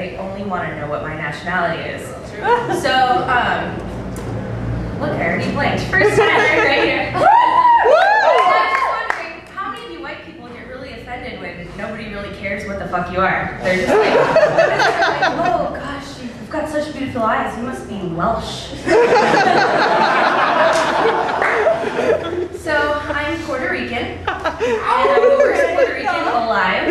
they only want to know what my nationality is. So, look, I already blinked. First time right here. I'm just wondering, how many of you white people get really offended when nobody really cares what the fuck you are? They're just like, oh gosh, you've got such beautiful eyes, you must be Welsh. So, I'm Puerto Rican, and I'm the worst Puerto Rican alive,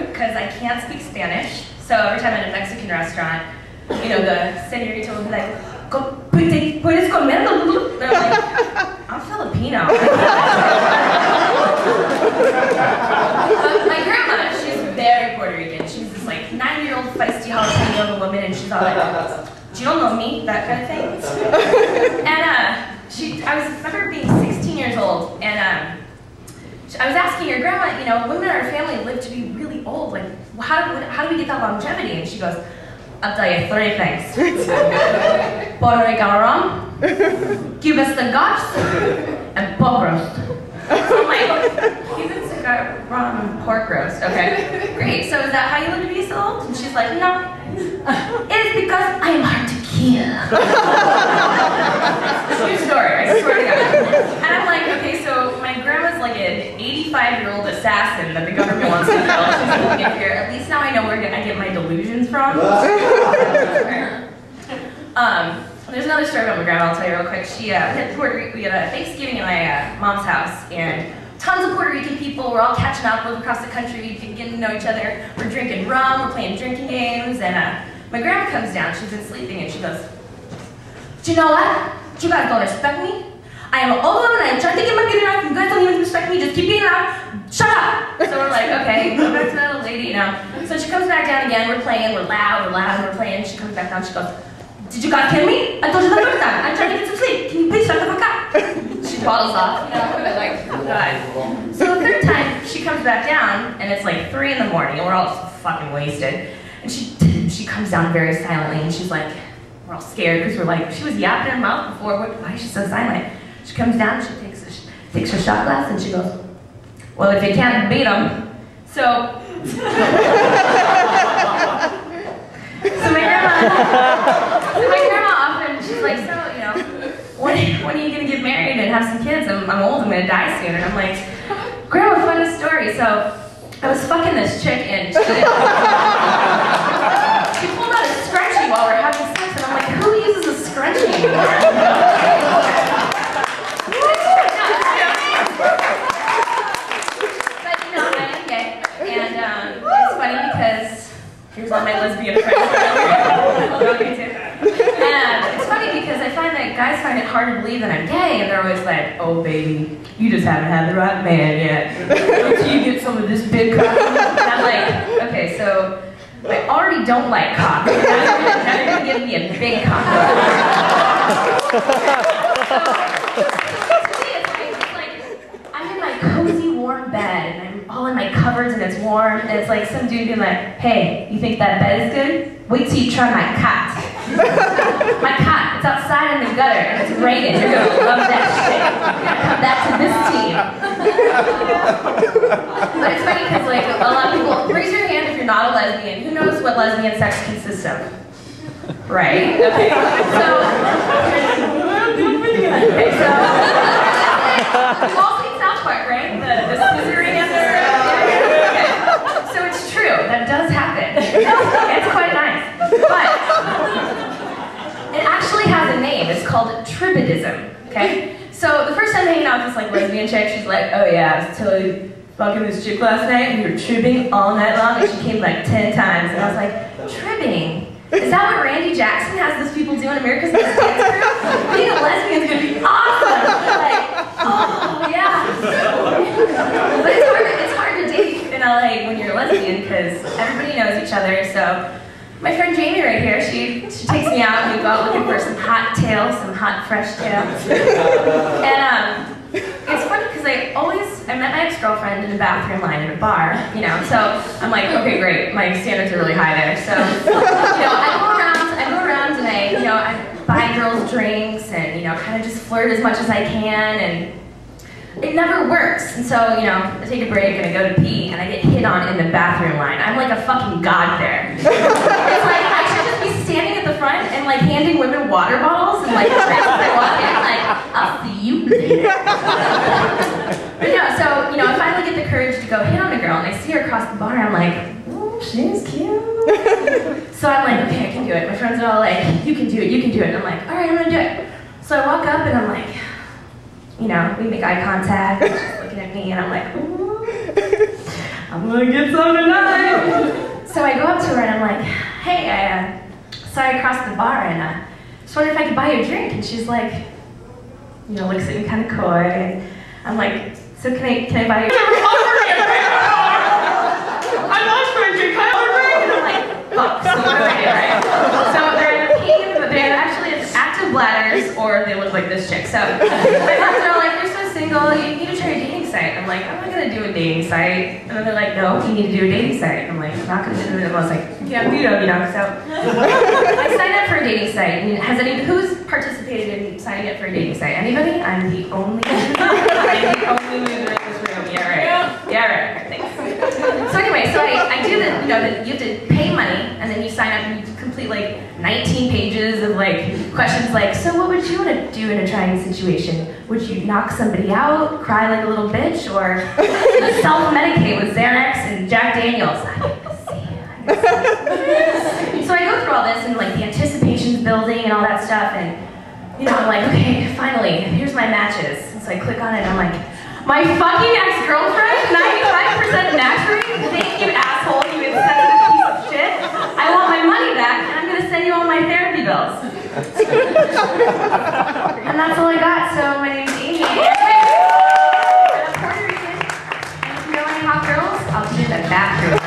because I can't speak Spanish. So every time I'm at a Mexican restaurant, you know, the señorita will be like, ¿puedes comer? And I'm like, I'm Filipino. But my grandma, she's very Puerto Rican. She's this like 9-year-old feisty jalapeno of a woman, and she's all like, do you know me? That kind of thing. And I remember being 16 years old, and I was asking her, Grandma, you know, women in our family live to be really old. Like, how do we get that longevity? And she goes, I'll tell you 3 things. Puerto Rican rum, Cuban cigars, and pork roast. So I'm like, Cuban cigar, rum, and pork roast. Okay, great. So is that how you live to be so old? And she's like, no. It is because I am hard to kill. True story, I swear to God. And I'm like, okay, so my grandma's like an 85-year-old assassin that the government wants to kill. She's going to get here. At least now I know where I get my delusions from. There's another story about my grandma I'll tell you real quick. We had a Thanksgiving at my mom's house, and tons of Puerto Rican people. We're all catching up, moving across the country, getting to know each other. We're drinking rum, we're playing drinking games, and my grandma comes down. She's been sleeping, and she goes, do you know what? You guys don't respect me. I am an old woman, I am trying to get my getting out. You guys don't even respect me, just keep getting out. Shut up! So we're like, okay, go back to that old lady, you know. So she comes back down again, we're playing, we're loud, we're playing. She comes back down, she goes, did you guys kill me? I told you the first time. I'm trying to get some sleep. Can you please shut the fuck up? She waddles off, you know, we're like, oh God. So the third time, she comes back down, and it's like 3 in the morning, and we're all fucking wasted. And she comes down very silently, and she's like, we're all scared, because we're like, she was yapping in her mouth before, why is she so silent? She comes down, she takes her shot glass, and she goes, well, if you can't beat them, so... So my grandma often, she's like, so, you know, when are you going to get married and have some kids? I'm old, I'm going to die soon. And I'm like, Grandma, funny story. So I was fucking this chick, and she pulled out a scrunchie while we're having sex, and I'm like, who uses a scrunchie anymore? But, you know, I am gay, and it's funny because here's all my lesbian friends. It's funny because I find that guys find it hard to believe that I'm gay, and they're always like, oh baby, you just haven't had the right man yet. Until you get some of this big cock. And I'm like, okay, so I already don't like cock. Now you're gonna give me a big cock. I'm in my cozy, warm bed, and I'm all in my covers, and it's warm, and it's like some dude being like, hey, you think that bed is good? Wait till you try my cot. My cot, it's outside in the gutter, and it's raining. You're gonna love that shit. You're gonna come back to this team. But it's funny because like a lot of people, raise your hand if you're not a lesbian. Who knows what lesbian sex consists of? Right? Okay. So you've all seen South Park, right? The scissoring and okay. So it's true, that does happen. It's quite nice. But it actually has a name. It's called tribadism. Okay? So the first time hanging out with this like lesbian chick, she's like, oh yeah, I was totally fucking this chick last night, and we were tribbing all night long, and she came like 10 times, and I was like, tribbing? Is that what Randy Jackson has those people do in America's Next Dance Crew? Being a lesbian is gonna be awesome! Like, oh yeah. But it's hard to date in LA when you're a lesbian because everybody knows each other. So my friend Jamie right here, she takes me out, and we go out looking for some hot tail, some hot fresh tail. And it's funny because I met my ex-girlfriend in a bathroom line in a bar, you know, so I'm like, okay, great, my standards are really high there. So, you know, I go around and I buy girls drinks and, you know, kind of just flirt as much as I can. And it never works. And so, you know, I take a break and I go to pee and I get hit on in the bathroom line. I'm like a fucking god there. It's like, I should just be standing at the front and like handing women water bottles and like as I walk in, like, I'll see you later. But no, so, you know, I finally get the courage to go hit on a girl and I see her across the bar and I'm like, oh, she's cute. So I'm like, okay, I can do it. My friends are all like, you can do it, you can do it. And I'm like, all right, I'm gonna do it. So I walk up and I'm like, you know, we make eye contact, and she's looking at me and I'm like, ooh, I'm gonna get some tonight. So I go up to her and I'm like, hey, I saw you across the bar and just wondered if I could buy you a drink. And she's like, you know, looks at me kind of coy and I'm like, so can I buy you a drink? I lost for a drink, can I order a drink? And I'm like, fuck, so what do I do, right? So they're either peeing, but they're actually active bladders or they look like this chick. So my friends are like, you're so single, you need to try a dating site. I'm like, I'm not gonna do a dating site. And then they're like, no, you need to do a dating site. I'm like, I'm not gonna do it. And I was like, yeah, you know. So I signed up for a dating site. And who's participated in signing up for a dating site? Anybody? I'm the only loser. I'm the only loser in this room. Yeah, right. Yeah, right. Thanks. So anyway, so I do the, you know, you have to pay money and then you sign up and you complete like 19 pages of like questions like, so what would you want to do in a trying situation? Would you knock somebody out, cry like a little bitch, or self-medicate with Xanax and Jack Daniels? I can see. So I go through all this and like the anticipation's building and all that stuff and you know, I'm like, okay, finally, here's my matches. And so I click on it and I'm like, my fucking ex-girlfriend, 95% match rate? Thank you, asshole, you insensitive piece of shit. I want my money back and I'm gonna send you all my therapy bills. And that's all I got, so my name's Amy. I'm a Puerto Rican, and if you know any hot girls, I'll be in the bathroom.